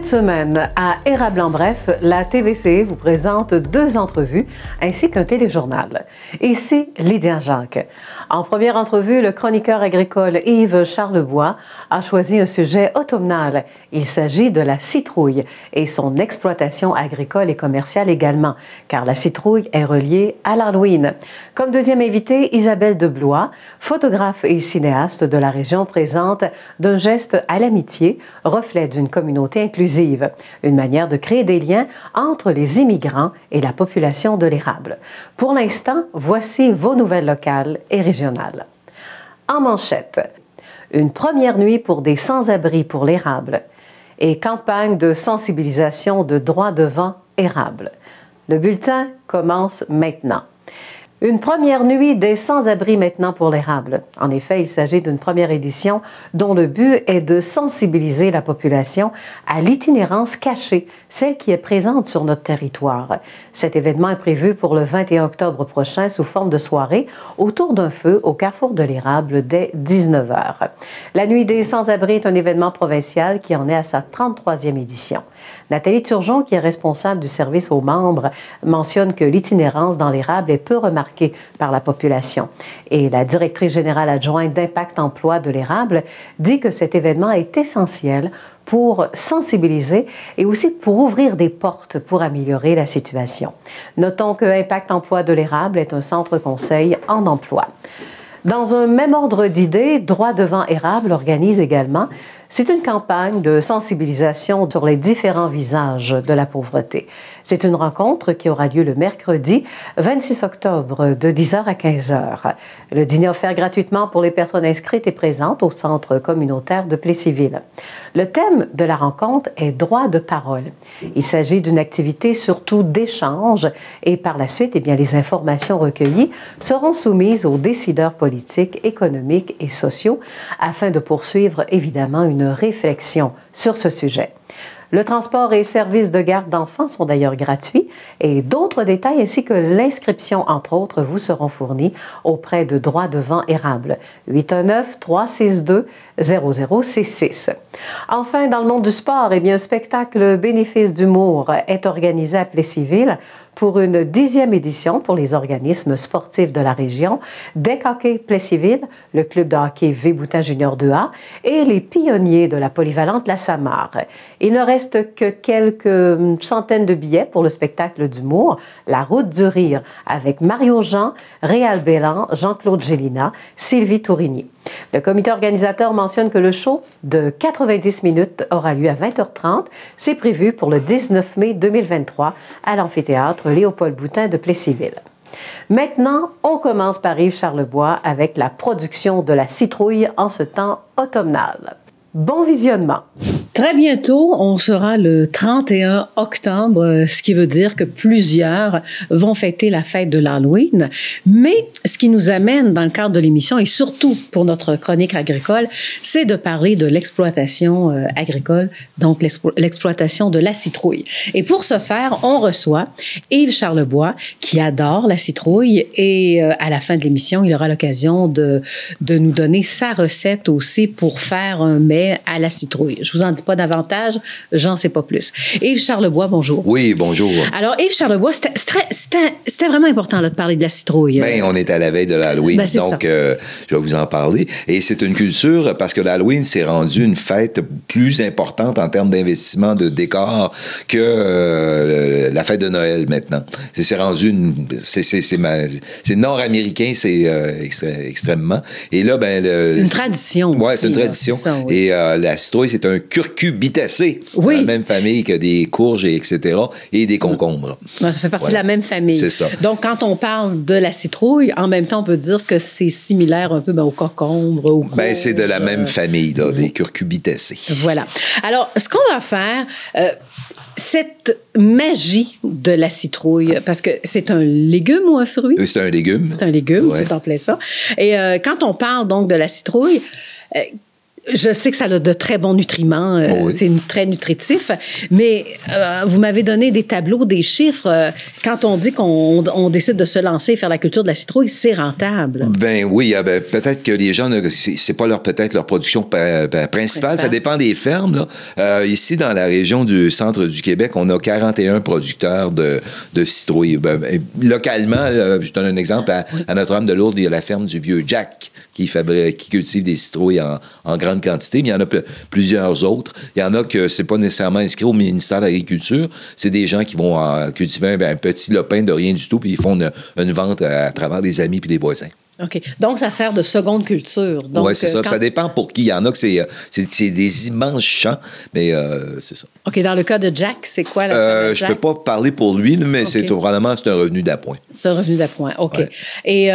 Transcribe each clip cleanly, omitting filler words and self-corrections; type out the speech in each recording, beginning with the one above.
semaine, à Érable en bref, la TVC vous présente 2 entrevues ainsi qu'un téléjournal. Ici, Lydia Jacques. En première entrevue, le chroniqueur agricole Yves Charlebois a choisi un sujet automnal. Il s'agit de la citrouille et son exploitation agricole et commerciale également, car la citrouille est reliée à l'Halloween. Comme deuxième invitée, Isabelle Deblois, photographe et cinéaste de la région, présente d'un geste à l'amitié, reflet d'une communauté inclusive, une manière de créer des liens entre les immigrants et la population de l'érable. Pour l'instant, voici vos nouvelles locales et régionales. En manchette, une première nuit pour des sans-abri pour l'érable et campagne de sensibilisation de droit devant érable. Le bulletin commence maintenant. Une première nuit des sans-abri maintenant pour l'érable. En effet, il s'agit d'une première édition dont le but est de sensibiliser la population à l'itinérance cachée, celle qui est présente sur notre territoire. Cet événement est prévu pour le 21 octobre prochain sous forme de soirée autour d'un feu au carrefour de l'érable dès 19h. La nuit des sans-abri est un événement provincial qui en est à sa 33e édition. Nathalie Turgeon, qui est responsable du service aux membres, mentionne que l'itinérance dans l'érable est peu remarquée par la population. Et la directrice générale adjointe d'Impact Emploi de l'érable dit que cet événement est essentiel pour sensibiliser et aussi pour ouvrir des portes pour améliorer la situation. Notons que Impact Emploi de l'érable est un centre conseil en emploi. Dans un même ordre d'idées, Droit devant érable organise également. C'est une campagne de sensibilisation sur les différents visages de la pauvreté. C'est une rencontre qui aura lieu le mercredi 26 octobre de 10h à 15h. Le dîner offert gratuitement pour les personnes inscrites et présentes au centre communautaire de Plessisville. Le thème de la rencontre est droit de parole. Il s'agit d'une activité surtout d'échange et par la suite, les informations recueillies seront soumises aux décideurs politiques, économiques et sociaux afin de poursuivre évidemment une réflexion sur ce sujet. Le transport et services de garde d'enfants sont d'ailleurs gratuits et d'autres détails ainsi que l'inscription, entre autres, vous seront fournis auprès de Droit devant érable. 819-362-0066. Enfin, dans le monde du sport, un spectacle bénéfice d'humour est organisé à Plessisville pour une 10e édition pour les organismes sportifs de la région, Deck Hockey Plessisville, le club de hockey V-Boutin Junior 2A et les pionniers de la polyvalente La Samar. Il ne reste que quelques centaines de billets pour le spectacle d'humour La Route du rire avec Mario Jean, Réal Bélan, Jean-Claude Gélina, Sylvie Tourigny. Le comité organisateur mentionne que le show de 90 minutes aura lieu à 20h30. C'est prévu pour le 19 mai 2023 à l'amphithéâtre Léopold Boutin de Plessisville. Maintenant, on commence par Yves Charlebois avec la production de la citrouille en ce temps automnal. Bon visionnement! Très bientôt, on sera le 31 octobre, ce qui veut dire que plusieurs vont fêter la fête de l'Halloween. Mais ce qui nous amène dans le cadre de l'émission, et surtout pour notre chronique agricole, c'est de parler de l'exploitation agricole, donc l'exploitation de la citrouille. Et pour ce faire, on reçoit Yves Charlebois, qui adore la citrouille. Et à la fin de l'émission, il aura l'occasion de nous donner sa recette aussi pour faire un mets à la citrouille. Je vous en dis pas davantage, j'en sais pas plus. Yves Charlebois, bonjour. Oui, bonjour. Alors, Yves Charlebois, c'était vraiment important là, de parler de la citrouille. Bien, on est à la veille de l'Halloween, donc je vais vous en parler. Et c'est une culture, parce que l'Halloween s'est rendu une fête plus importante en termes d'investissement de décor que la fête de Noël maintenant. C'est rendu c'est nord-américain, c'est extrêmement. Et là, une tradition. Oui, c'est une tradition. Ça, oui. Et la citrouille, c'est un curcubitacé. Oui. Dans la même famille que des courges, etc. et des concombres. Ça fait partie de la même famille. C'est ça. Donc, quand on parle de la citrouille, en même temps, on peut dire que c'est similaire un peu au concombre, aux courges. C'est de la même famille, là, des curcubitacées. Voilà. Alors, ce qu'on va faire... cette magie de la citrouille, parce que c'est un légume ou un fruit? C'est un légume. C'est un légume, ouais. C'est en plein ça. Et quand on parle donc de la citrouille, Je sais que ça a de très bons nutriments, oui. c'est très nutritif, mais vous m'avez donné des tableaux, des chiffres. Quand on dit qu'on décide de se lancer et faire la culture de la citrouille, c'est rentable. Ben oui, peut-être que les gens, c'est pas leur production principale, ça dépend des fermes. Là. Ici, dans la région du centre du Québec, on a 41 producteurs de citrouilles. Localement, je donne un exemple, à Notre-Dame-de-Lourdes, il y a la ferme du Vieux Jack qui cultive des citrouilles en grande quantité, mais il y en a plusieurs autres. Il y en a que c'est pas nécessairement inscrit au ministère de l'Agriculture. C'est des gens qui vont cultiver un petit lopin de rien du tout, puis ils font une vente à travers des amis puis des voisins. OK. Donc, ça sert de seconde culture. Oui, c'est ça. Ça dépend pour qui. Il y en a que c'est des immenses champs, mais c'est ça. OK. Dans le cas de Jack, c'est quoi la je ne peux pas parler pour lui, mais okay. Probablement c'est un revenu d'appoint. C'est un revenu d'appoint. OK. Ouais. Et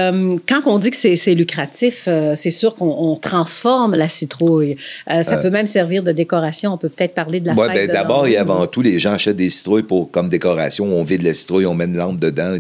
quand on dit que c'est lucratif, c'est sûr qu'on transforme la citrouille. Ça peut même servir de décoration. On peut peut-être parler de la fête. D'abord et avant tout, les gens achètent des citrouilles comme décoration. On vide la citrouille, on met une lampe dedans,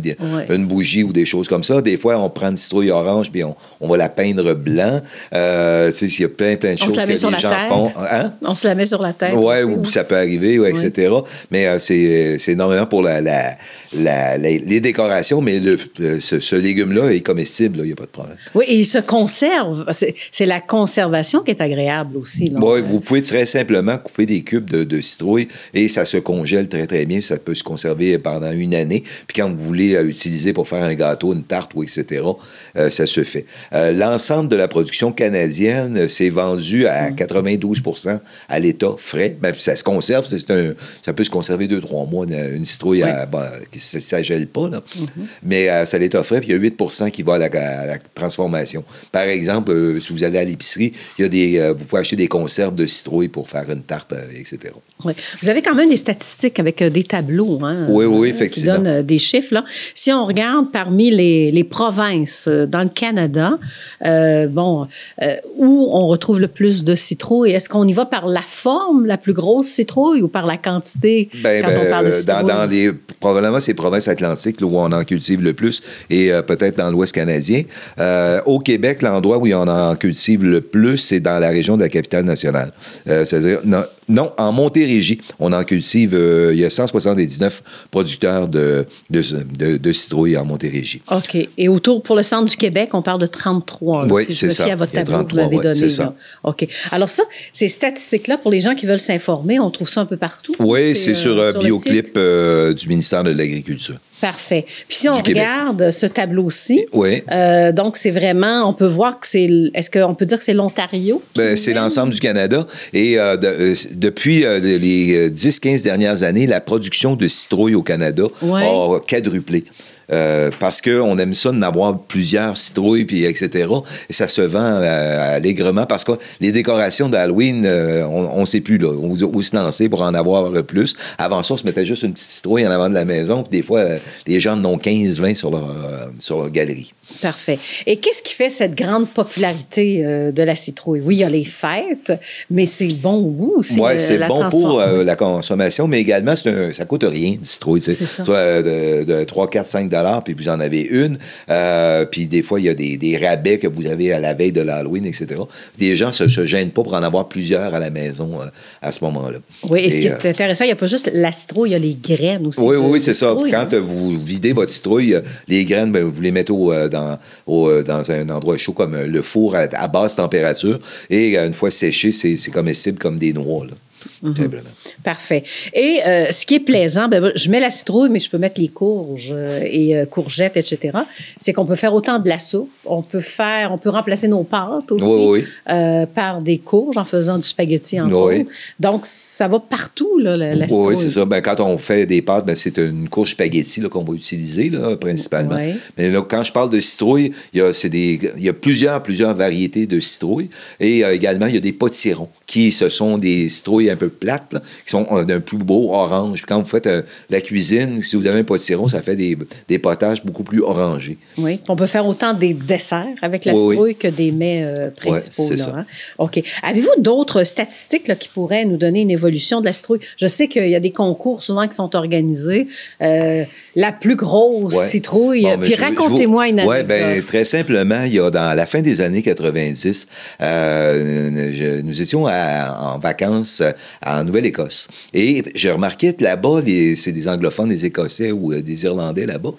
une bougie ou des choses comme ça. Des fois, on prend une citrouille orange puis on va la peindre blanc. Il y a plein de choses que les gens font. Hein? On se la met sur la tête. Oui, ou ça peut arriver, etc. Mais c'est énormément pour les décorations, mais ce légume-là est comestible, il n'y a pas de problème. Oui, et il se conserve. C'est la conservation qui est agréable aussi. Oui, vous pouvez très simplement couper des cubes de citrouille et ça se congèle très, très bien. Ça peut se conserver pendant une année. Puis quand vous voulez l'utiliser pour faire un gâteau, une tarte, etc., ça se fait. L'ensemble de la production canadienne s'est vendu à 92% à l'état frais. Ben, ça se conserve. Ça peut se conserver 2-3 mois, une citrouille. Ça ne gèle pas, là. Mais c'est à l'état frais, puis il y a 8% qui va à la transformation. Par exemple, si vous allez à l'épicerie, vous pouvez acheter des conserves de citrouille pour faire une tarte, etc. Oui. Vous avez quand même des statistiques avec des tableaux, hein? Oui, effectivement. Qui donnent des chiffres, là. Si on regarde parmi les provinces dans le Canada, où on retrouve le plus de citrouilles, est-ce qu'on y va par la forme, la plus grosse citrouille, ou par la quantité quand on parle de citrouille? Probablement, c'est les provinces atlantiques là, où on en cultive le plus, et peut-être dans l'Ouest canadien. Au Québec, l'endroit où on en cultive le plus, c'est dans la région de la Capitale-Nationale. C'est-à-dire, non, en Montérégie, on en cultive, il y a 179 producteurs de citrouilles en Montérégie. OK. Et pour le centre du Québec, on parle de 33. Oui, c'est ça. À votre tableau que vous l'avez donné. C'est ça. OK. Alors ça, ces statistiques-là, pour les gens qui veulent s'informer, on trouve ça un peu partout? Oui, c'est sur Bioclip du ministère de l'Agriculture. Parfait. Puis si on regarde ce tableau-ci, donc c'est vraiment, on peut voir que est-ce qu'on peut dire que c'est l'Ontario? C'est l'ensemble du Canada. Et depuis les 10-15 dernières années, la production de citrouilles au Canada a quadruplé. Parce qu'on aime ça d'en avoir plusieurs citrouilles, puis etc. Et ça se vend allègrement parce que les décorations d'Halloween, on ne sait plus là, où se lancer pour en avoir plus. Avant ça, on se mettait juste une petite citrouille en avant de la maison, puis des fois, les gens en ont 15-20 sur leur galerie. Parfait. Et qu'est-ce qui fait cette grande popularité de la citrouille? Oui, il y a les fêtes, mais c'est le bon goût aussi. Oui, c'est bon pour la consommation, mais également, ça ne coûte rien, une citrouille. C'est ça. De 3, 4, 5 $, puis vous en avez une. Puis des fois, il y a des rabais que vous avez à la veille de l'Halloween, etc. Les gens ne se gênent pas pour en avoir plusieurs à la maison à ce moment-là. Oui, et ce qui est intéressant, il n'y a pas juste la citrouille, il y a les graines aussi. Oui, c'est ça. Quand vous videz votre citrouille, les graines, vous les mettez dans un endroit chaud comme le four à basse température. Et une fois séché, c'est comestible comme des noix, là. Parfait. Et ce qui est plaisant, je mets la citrouille, mais je peux mettre les courges et courgettes, etc. C'est qu'on peut faire autant de la soupe. On peut remplacer nos pâtes aussi par des courges en faisant du spaghetti en autres. Donc, ça va partout, là, la citrouille. Oui, c'est ça. Quand on fait des pâtes, c'est une courge spaghetti là, qu'on va utiliser là, principalement. Mais là, quand je parle de citrouille, il y a plusieurs variétés de citrouilles. Et également, il y a des potirons qui ce sont des citrouilles un peu plates, là, qui sont d'un plus beau orange. Puis quand vous faites la cuisine, si vous avez un potiron, ça fait des potages beaucoup plus orangés. Oui, on peut faire autant des desserts avec la citrouille que des mets principaux. C'est là, ça. Hein? OK. Avez-vous d'autres statistiques là, qui pourraient nous donner une évolution de la citrouille? Je sais qu'il y a des concours souvent qui sont organisés. La plus grosse citrouille. Bon, puis racontez-moi une anecdote. Oui, bien, très simplement, il y a dans la fin des années 90, nous étions en vacances en Nouvelle-Écosse. Et j'ai remarqué que là-bas, c'est des anglophones, des Écossais ou des Irlandais là-bas.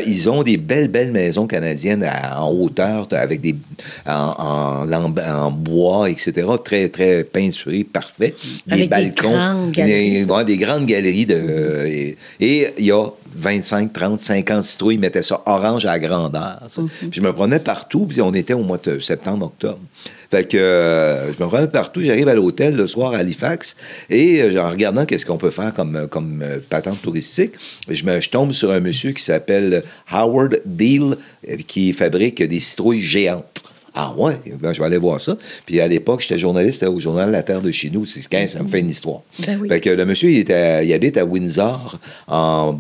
Ils ont des belles maisons canadiennes en hauteur, avec en bois, etc. Très, très peinturées, parfait. Des balcons. Des grandes galeries. Et il y a 25, 30, 50 citrouilles, ils mettaient ça orange à la grandeur. Puis je me prenais partout, puis on était au mois de septembre, octobre. Fait que je me prenais partout, j'arrive à l'hôtel le soir à Halifax, et en regardant qu'est-ce qu'on peut faire comme patente touristique, je tombe sur un monsieur qui s'appelle Howard Deal, qui fabrique des citrouilles géantes. Ah ouais, ben, je vais aller voir ça. Puis à l'époque, j'étais journaliste au journal La Terre de chez nous. C'est 15, ça me fait une histoire. Ben oui. Fait que le monsieur, il habite à Windsor, à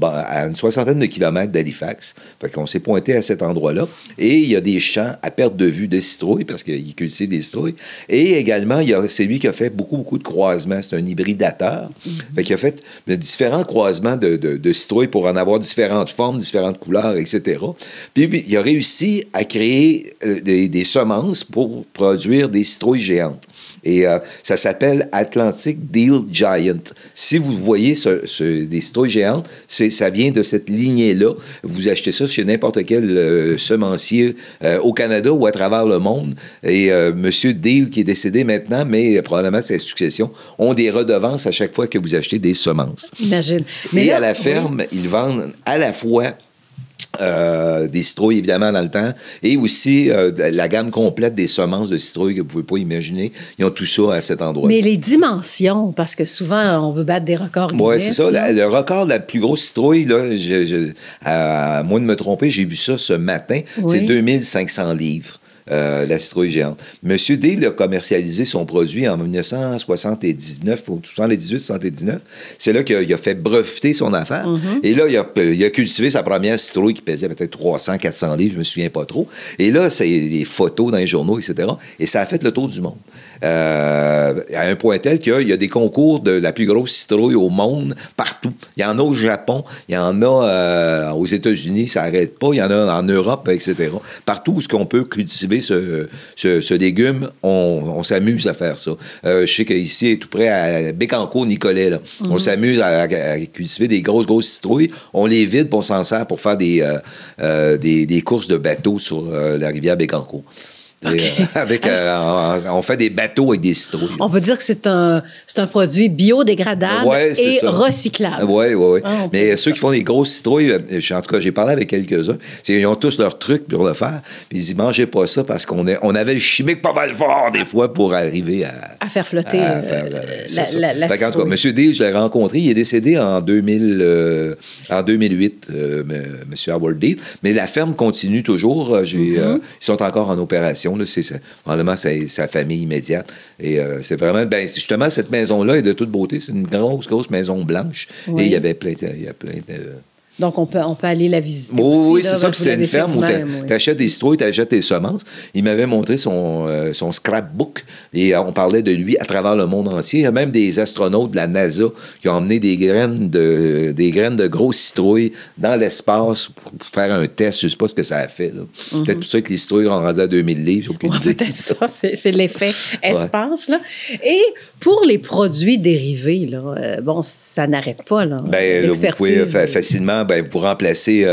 une 60aine de kilomètres d'Halifax. Fait qu'on s'est pointé à cet endroit-là. Et il y a des champs à perte de vue de citrouilles, parce qu'il cultive des citrouilles. Et également, c'est lui qui a fait beaucoup de croisements. C'est un hybridateur. Fait qu'il a fait différents croisements de citrouilles pour en avoir différentes formes, différentes couleurs, etc. Puis il a réussi à créer des semences pour produire des citrouilles géantes. Et ça s'appelle Atlantic Deal Giant. Si vous voyez des citrouilles géantes, ça vient de cette lignée-là. Vous achetez ça chez n'importe quel semencier au Canada ou à travers le monde. Et M. Deal, qui est décédé maintenant, mais probablement sa succession, ont des redevances à chaque fois que vous achetez des semences. Imagine. Mais là, à la ferme, ils vendent à la fois des citrouilles, évidemment, dans le temps, et aussi la gamme complète des semences de citrouilles que vous ne pouvez pas imaginer. Ils ont tout ça à cet endroit. Mais les dimensions, parce que souvent, on veut battre des records Guinness. Oui, c'est ça. Le record de la plus grosse citrouille, là, à moins de me tromper, j'ai vu ça ce matin, c'est 2500 livres. La citrouille géante. Monsieur Deal a commercialisé son produit en 1979, ou 78-79. C'est là qu'il a fait breveter son affaire. Et là, il a cultivé sa première citrouille qui pesait peut-être 300-400 livres, je me souviens pas trop. Et là, c'est des photos dans les journaux, etc. Et ça a fait le tour du monde. À un point tel qu'il y a des concours de la plus grosse citrouille au monde partout. Il y en a au Japon, il y en a aux États-Unis, ça n'arrête pas, il y en a en Europe, etc. Partout où on peut cultiver ce légume, on s'amuse à faire ça. Je sais qu'ici, tout près à Bécancour, Nicolet, là, on s'amuse à cultiver des grosses citrouilles. On les vide, puis on s'en sert pour faire des courses de bateaux sur la rivière Bécancour. Okay. On fait des bateaux avec des citrouilles. On peut dire que c'est un produit biodégradable et recyclable. Oui. Mais ceux qui font des grosses citrouilles, en tout cas, j'ai parlé avec quelques-uns, ils ont tous leurs trucs pour le faire. Puis ils disent, mangez pas ça parce qu'on avait le chimique pas mal fort des fois pour arriver à faire flotter la citrouille. En tout cas, M. Deal, je l'ai rencontré, il est décédé en 2008, M. Howard Deal. Mais la ferme continue toujours. Ils sont encore en opération. Là, probablement sa famille immédiate. Et c'est vraiment... justement, cette maison-là est de toute beauté. C'est une grosse maison blanche. Et il y a plein de... Donc, on peut aller la visiter oui, c'est ça. Puis c'est une ferme où tu achètes des citrouilles, tu achètes tes semences. Il m'avait montré son scrapbook et on parlait de lui à travers le monde entier. Il y a même des astronautes de la NASA qui ont emmené des graines de grosses citrouilles dans l'espace pour faire un test. Je ne sais pas ce que ça a fait. Peut-être pour ça que les citrouilles ont rendu à 2000 livres. Peut-être ça. C'est l'effet espace. Là. Et pour les produits dérivés, là, ça n'arrête pas. Là, vous pouvez facilement vous remplacez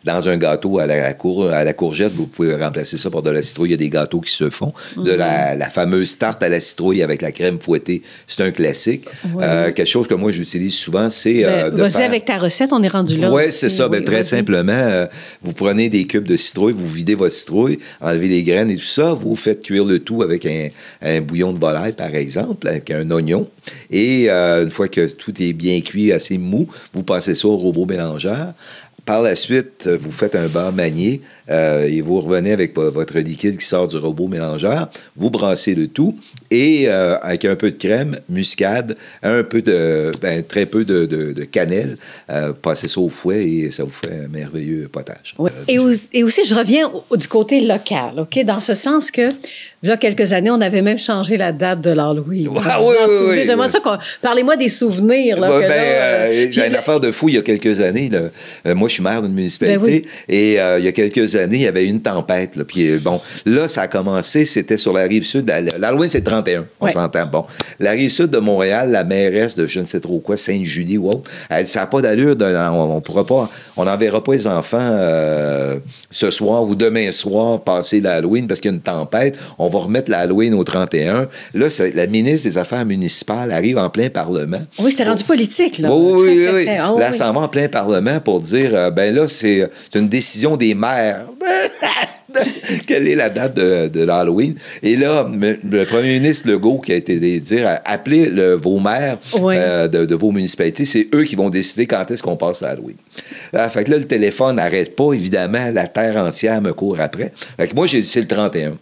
dans un gâteau à la courgette, vous pouvez remplacer ça par de la citrouille. Il y a des gâteaux qui se font. De la fameuse tarte à la citrouille avec la crème fouettée, c'est un classique. Quelque chose que moi, j'utilise souvent, c'est vas-y avec ta recette, on est rendu là. Oui, c'est ça. Très simplement, vous prenez des cubes de citrouille, vous videz votre citrouille, enlevez les graines et tout ça, vous faites cuire le tout avec un bouillon de volaille, par exemple, avec un oignon. Et une fois que tout est bien cuit, assez mou, vous passez ça au robot mélangeur. Par la suite, vous faites un beurre manié et vous revenez avec votre liquide qui sort du robot mélangeur. Vous brassez le tout et avec un peu de crème, muscade, un peu très peu de cannelle, passez ça au fouet et ça vous fait un merveilleux potage. Oui. Et aussi, je reviens du côté local, OK? Dans ce sens que, il y a quelques années, on avait même changé la date de l'Halloween. Ah, oui. J'aimerais ça parlez-moi des souvenirs. Là, j'ai une affaire de fou il y a quelques années. Là. Moi, je suis maire d'une municipalité et il y a quelques années, il y avait eu une tempête. Là, puis bon, là, ça a commencé, c'était sur la rive sud. L'Halloween, c'est le 31, on s'entend. Bon, la rive sud de Montréal, la mairesse de je ne sais trop quoi, Sainte-Julie ou autre, elle dit, ça n'a pas d'allure, on n'enverra pas les enfants ce soir ou demain soir passer l'Halloween parce qu'il y a une tempête. On va remettre l'Halloween au 31. Là, la ministre des Affaires municipales arrive en plein Parlement. Oui, c'est rendu politique, là. Oui. Là, elle s'en va en plein Parlement pour dire, ben là, c'est une décision des maires. Quelle est la date de l'Halloween? Et là, le premier ministre Legault qui a été dire, appelez vos maires de vos municipalités, c'est eux qui vont décider quand est-ce qu'on passe à Halloween. Fait que là, le téléphone n'arrête pas, évidemment, la terre entière me court après. Fait que moi, j'ai dit, c'est le 31.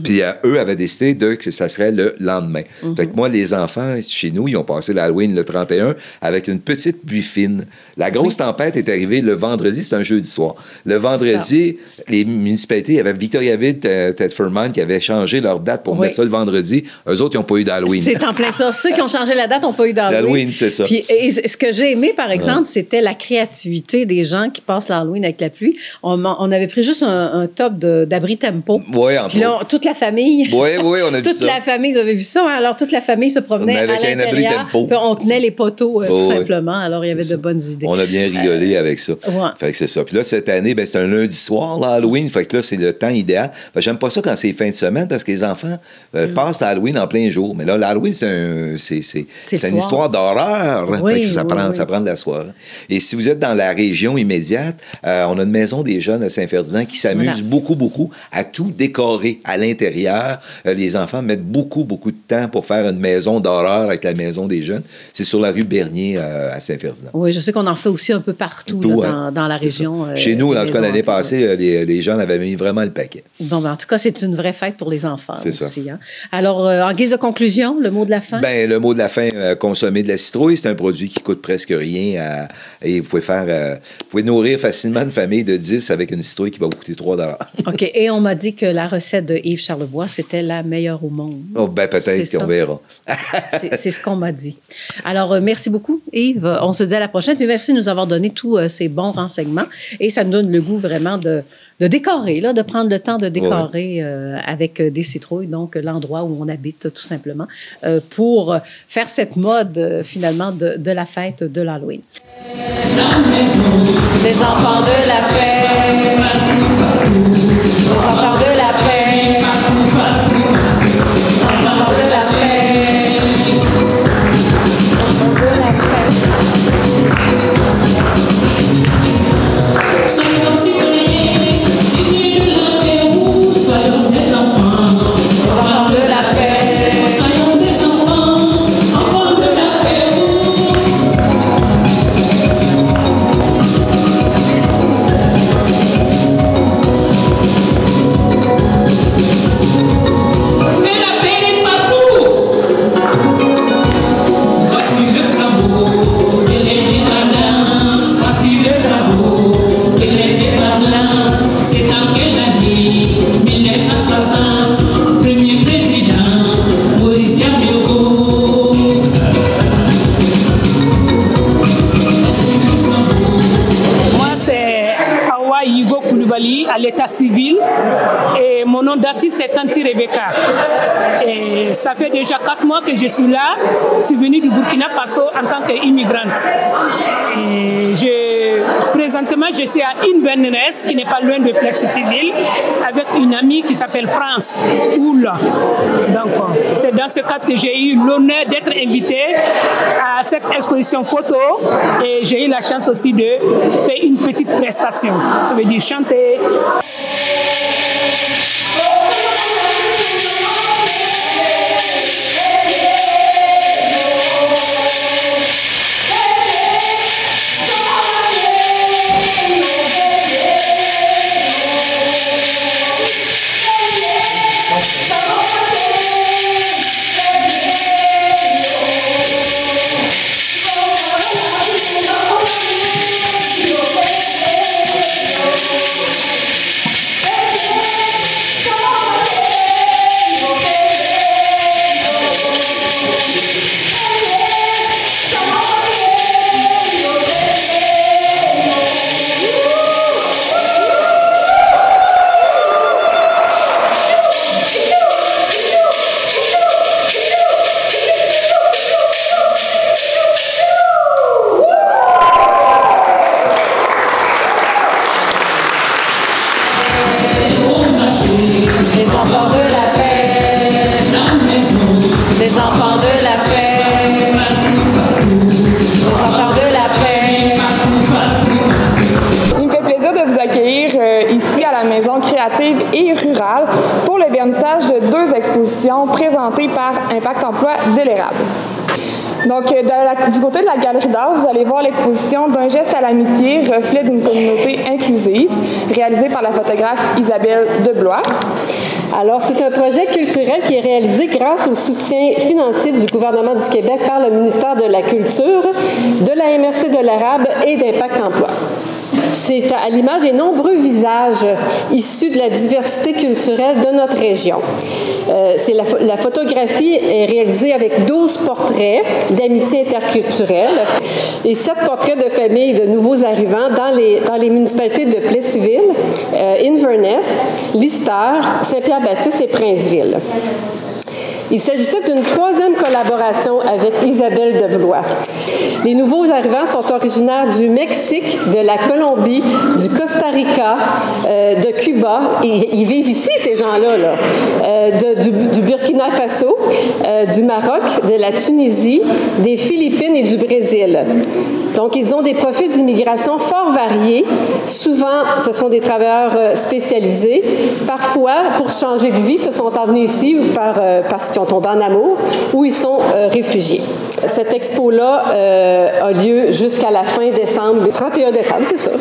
Puis eux avaient décidé que ça serait le lendemain. Fait que moi, les enfants, chez nous, ils ont passé l'Halloween le 31 avec une petite pluie fine. La grosse tempête est arrivée le vendredi, c'est un jeudi soir. Le vendredi, les municipalités, il y avait Victoriaville, Thetford-Mines qui avaient changé leur date pour mettre ça le vendredi. Eux autres, ils n'ont pas eu d'Halloween. C'est en plein ça. Ceux qui ont changé la date n'ont pas eu d'Halloween. L'Halloween, c'est ça. Puis, ce que j'ai aimé, par exemple, c'était la créativité des gens qui passent l'Halloween avec la pluie. On avait pris juste un top d'abri tempo. Oui, en Puis là, toute la famille. Oui, on a vu ça. Toute la famille, vous avez vu ça. Hein? Alors, toute la famille se promenait à l'intérieur. Puis on tenait les poteaux, tout simplement. Alors, il y avait de bonnes idées. On a bien rigolé avec ça. Fait que c'est ça. Puis là, cette année, c'est un lundi soir, l'Halloween. Fait que là, c'est le temps idéal. Fait que j'aime pas ça quand c'est fin de semaine parce que les enfants passent l'Halloween en plein jour. Mais là, l'Halloween, c'est une histoire d'horreur. Fait que ça prend de la soirée. Et si vous êtes dans la région immédiate, on a une maison des jeunes à Saint-Ferdinand qui s'amuse beaucoup à tout décorer à l'intérieur. Les enfants mettent beaucoup de temps pour faire une maison d'horreur avec la maison des jeunes. C'est sur la rue Bernier à Saint-Ferdinand. Oui, je sais qu'on en fait aussi un peu partout là, dans la région. Chez nous, en tout cas, l'année passée, les jeunes avaient mis vraiment le paquet. Bon, en tout cas, c'est une vraie fête pour les enfants aussi. Ça. Hein? Alors, en guise de conclusion, le mot de la fin? Le mot de la fin, consommer de la citrouille, c'est un produit qui coûte presque rien et vous pouvez nourrir facilement une famille de 10 avec une citrouille qui va vous coûter 3 $. OK. Et on m'a dit que la recette de Yves Charlebois, c'était la meilleure au monde. Oh, peut-être qu'on verra. C'est ce qu'on m'a dit. Alors, merci beaucoup, Yves. On se dit à la prochaine. Puis merci de nous avoir donné tous ces bons renseignements. Et ça nous donne le goût vraiment de décorer, de prendre le temps de décorer avec des citrouilles, donc l'endroit où on habite, tout simplement, pour faire cette mode, finalement, de la fête de l'Halloween. Les enfants de la paix, les enfants de la paix, les enfants de la paix, soyons citoyens, dignes de la paix, soyons des enfants de la paix, soyons des enfants de la paix. À l'état civil et mon nom d'artiste c'est Tanti Rebecca et ça fait déjà 4 mois que je suis là. Je suis venue du Burkina Faso en tant qu'immigrante et présentement je suis à Inverness qui n'est pas loin de Plexus Civil avec une amie qui s'appelle France Oula. Donc c'est dans ce cadre que j'ai eu l'honneur d'être invitée à cette exposition photo et j'ai eu la chance aussi de faire une petite prestation, ça veut dire chanter. créative et rurale pour le vernissage de 2 expositions présentées par Impact Emploi de l'érable. Donc, du côté de la Galerie d'art, vous allez voir l'exposition D'un geste à l'amitié, reflet d'une communauté inclusive, réalisée par la photographe Isabelle Deblois. Alors, c'est un projet culturel qui est réalisé grâce au soutien financier du gouvernement du Québec par le ministère de la Culture, de la MRC de l'Érable et d'Impact Emploi. C'est à l'image des nombreux visages issus de la diversité culturelle de notre région. La photographie est réalisée avec 12 portraits d'amitié interculturelle et 7 portraits de familles de nouveaux arrivants dans les municipalités de Plessisville, Inverness, Lister, Saint-Pierre-Baptiste et Princeville. Il s'agissait d'une 3e collaboration avec Isabelle Deblois. Les nouveaux arrivants sont originaires du Mexique, de la Colombie, du Costa Rica, de Cuba. Ils vivent ici, ces gens-là, du Burkina Faso, du Maroc, de la Tunisie, des Philippines et du Brésil. Donc, ils ont des profils d'immigration fort variés. Souvent, ce sont des travailleurs spécialisés. Parfois, pour changer de vie, se sont envenus ici parce qu'ils ont tombé en amour ou ils sont réfugiés. Cette expo-là a lieu jusqu'à la fin décembre, le 31 décembre, c'est ça.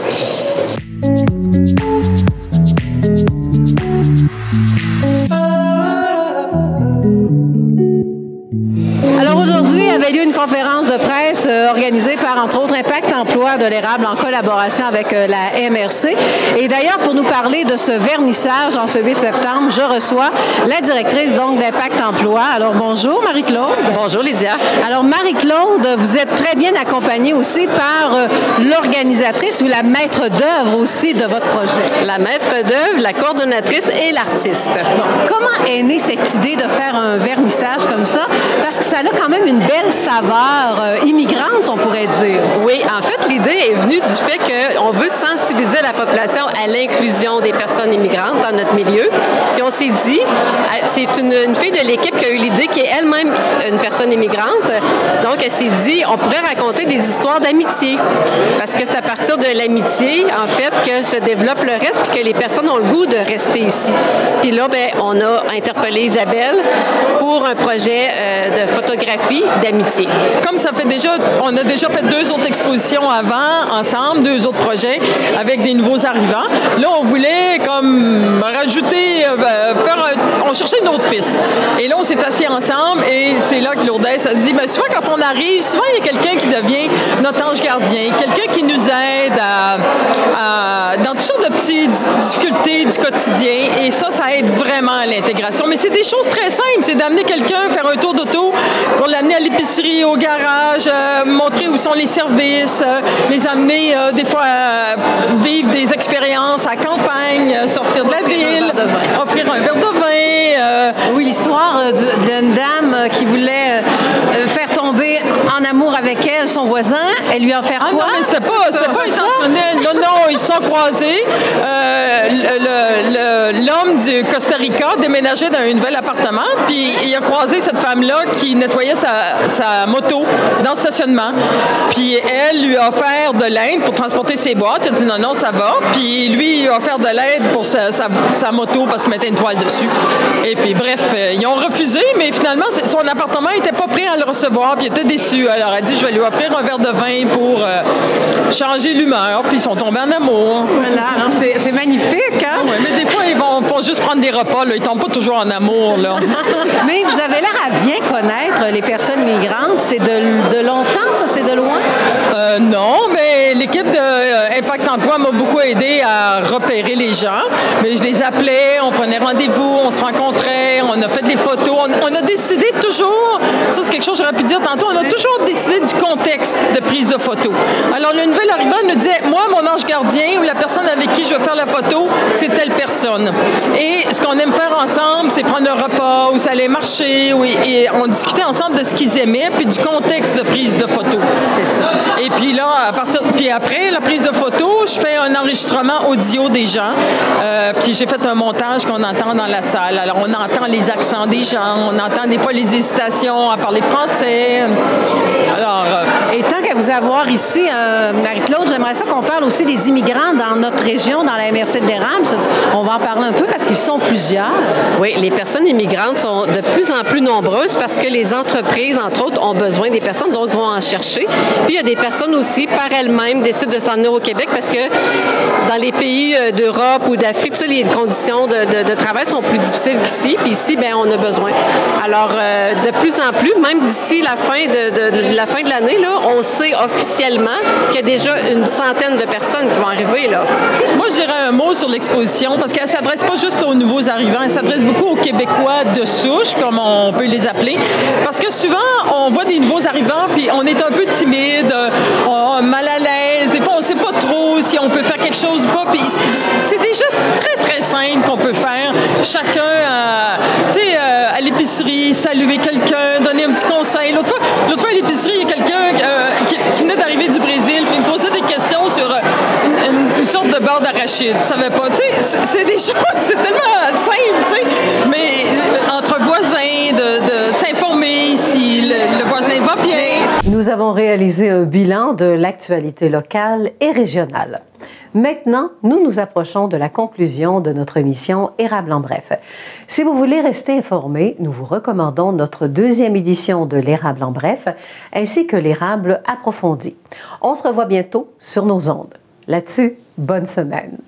Alors aujourd'hui avait lieu une conférence de presse organisée par, entre autres, Impact Emploi de l'Érable en collaboration avec la MRC. Et d'ailleurs, pour nous parler de ce vernissage en ce 8 septembre, je reçois la directrice donc d'Impact Emploi. Alors bonjour Marie-Claude. Bonjour Lydia. Alors Marie-Claude, vous êtes très bien accompagnée aussi par l'organisatrice ou la maître d'œuvre aussi de votre projet. La maître d'œuvre, la coordonnatrice et l'artiste. Bon, comment est née cette idée de faire un vernissage comme ça? Parce que ça a quand même une belle saveur immigrante, on pourrait dire. Oui, en fait, l'idée est venue du fait qu'on veut sensibiliser la population à l'inclusion des personnes immigrantes dans notre milieu. Puis on s'est dit, c'est une fille de l'équipe qui a eu l'idée, qui est elle-même une personne immigrante. Donc, elle s'est dit, on pourrait raconter des histoires d'amitié. Parce que c'est à partir de l'amitié, en fait, que se développe le reste, puis que les personnes ont le goût de rester ici. Puis là, ben, on a interpellé Isabelle pour un projet de photographie d'amitié. Comme ça fait déjà, on a déjà fait 2 autres expositions avant, ensemble, 2 autres projets avec des nouveaux arrivants. Là, on voulait comme rajouter, on cherchait une autre piste. Et là, on s'est assis ensemble et c'est là que Lourdes a dit, mais souvent quand on arrive, souvent il y a quelqu'un qui devient notre ange gardien, quelqu'un qui nous aide dans toutes sortes de petites difficultés du quotidien et ça aide vraiment à l'intégration. Mais c'est des choses très simples, c'est d'amener quelqu'un faire un tour d'auto pour l'amener à l'épicerie, au garage, montrer où sont les services, les amener des fois à vivre des expériences à campagne, sortir de la ville, offrir un verre de vin. Oui, l'histoire d'une dame qui voulait faire tomber en amour avec elle son voisin. Elle lui a offert quoi? Non, mais c'était pas intentionnel. Non, ils se sont croisés. L'homme du Costa Rica déménageait dans un nouvel appartement, puis il a croisé cette femme-là qui nettoyait sa moto dans le stationnement. Puis elle lui a offert de l'aide pour transporter ses boîtes. Il a dit non, ça va. Puis lui, il lui a offert de l'aide pour sa moto parce qu'il mettait une toile dessus. Et puis bref, ils ont refusé, mais finalement, son appartement n'était pas prêt à le recevoir, puis il était déçu. Alors elle a dit, je vais lui offrir un verre de vin pour changer l'humeur, puis ils sont tombés en amour. Voilà, alors c'est magnifique, hein? Oui, mais des fois, ils font juste prendre des repas, là. Ils tombent pas toujours en amour, là. Mais vous avez l'air à bien connaître les personnes migrantes. C'est de longtemps, ça? C'est de loin? Non, mais l'équipe d'Impact Emploi m'a beaucoup aidé à repérer les gens. Mais je les appelais, on prenait rendez-vous, on se rencontrait, on a fait des photos. On a décidé toujours, ça c'est quelque chose que j'aurais pu dire tantôt, on a toujours décidé du contexte de prise de photo. Alors le nouvel arrivant nous disait, moi, mon ange gardien ou la personne avec qui je veux faire la photo, c'est telle personne. Et ce qu'on aime faire ensemble, c'est prendre un repas, où ça allait marcher, et on discutait ensemble de ce qu'ils aimaient, puis du contexte de prise de photo. C'est ça. Et puis là, puis après la prise de photo, je fais un enregistrement audio des gens, puis j'ai fait un montage qu'on entend dans la salle. Alors on entend les accents des gens, on entend des fois les hésitations à parler français. Alors, et tant qu'elle vous a d'avoir ici, Marie-Claude, j'aimerais ça qu'on parle aussi des immigrants dans notre région, dans la MRC de l'érable. On va en parler un peu parce qu'ils sont plusieurs. Oui, les personnes immigrantes sont de plus en plus nombreuses parce que les entreprises, entre autres, ont besoin des personnes, donc vont en chercher. Puis il y a des personnes aussi, par elles-mêmes, décident de s'en venir au Québec parce que dans les pays d'Europe ou d'Afrique, les conditions de travail sont plus difficiles qu'ici. Puis ici, bien, on a besoin. Alors, de plus en plus, même d'ici la fin de l'année, là, on sait officiellement qu'il y a déjà une centaine de personnes qui vont arriver, là. Moi, je dirais un mot sur l'exposition parce qu'elle ne s'adresse pas juste aux nouveaux arrivants, elle s'adresse beaucoup aux Québécois de souche, comme on peut les appeler. Parce que souvent, on voit des nouveaux arrivants, puis on est un peu timide, on est mal à l'aise. Des fois, on ne sait pas trop si on peut faire quelque chose ou pas. Puis c'est des gestes très, très simples qu'on peut faire. Chacun, à l'épicerie, saluer quelqu'un, donner un petit conseil. L'autre fois à l'épicerie, il y a quelqu'un qui venait d'arriver du Brésil, puis il me posait des questions sur une sorte de beurre d'arachide. Je savais pas. C'est des choses, c'est tellement simple, mais entre voisins, de s'informer si le voisin va bien. Nous avons réalisé un bilan de l'actualité locale et régionale. Maintenant, nous nous approchons de la conclusion de notre émission Érable en bref. Si vous voulez rester informé, nous vous recommandons notre deuxième édition de l'Érable en bref, ainsi que l'Érable approfondi. On se revoit bientôt sur nos ondes. Là-dessus, bonne semaine.